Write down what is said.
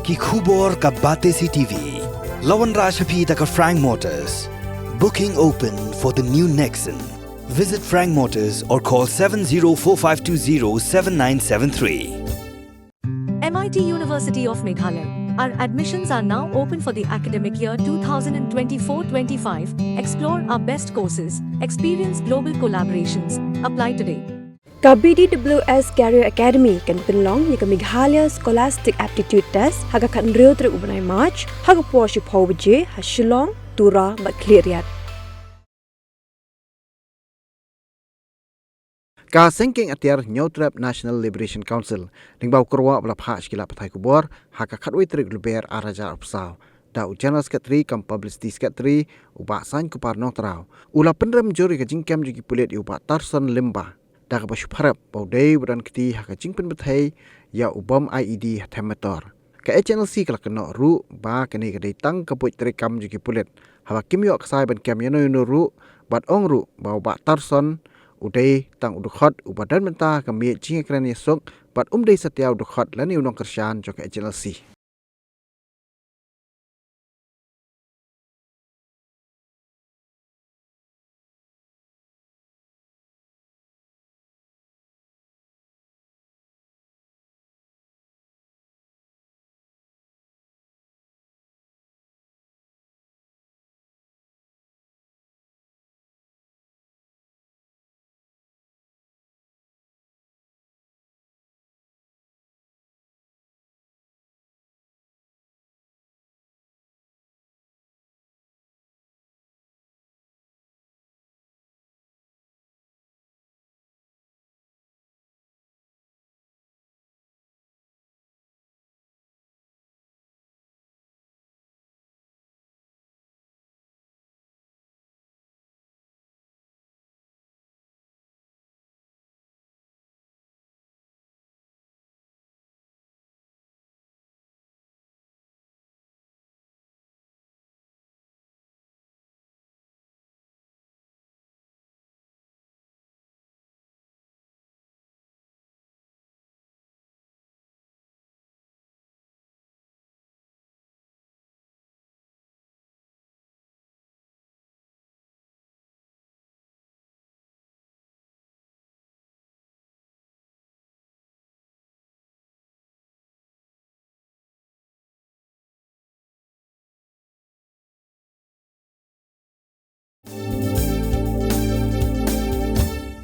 ki khubor ka bate CTV. Lawan Rashapi taka Frank Motors. Booking open for the new Nexon. Visit Frank Motors or call 7045207973. MIT University of Meghalaya. Our admissions are now open for the academic year 2024-25. Explore our best courses, experience global collaborations. Apply today. BDWS Career Academy kan penlong ni Meghalaya Scholastic Aptitude Test haga kan real tre ubnai March haga poshi pawje ha Shillong Tura mat cleariat. Ka sengking atiar Nyotrap National Liberation Council lingbau korwa bala phas kila pathai kubor haka khatwi trik luber araja opsau da general secretary kam publicity secretary uba san kupar notrau ula pendrem jori ka jingkem jugi Pulit uba Tarson Lymba da ka Pharep baudei budan kiti haka jingpen bathai ya ubam IED themator ka Hnlc kala keno ru ba kene ka tang ka puit trik kam jugi Pulit hawa kimyo aksai ban kem yano ru bat ongru ba uba Tarson udai tang udukhat ubadan menta kami jinga kran yesok bat umdai satia udukhat lani unong kershan joka Hnlc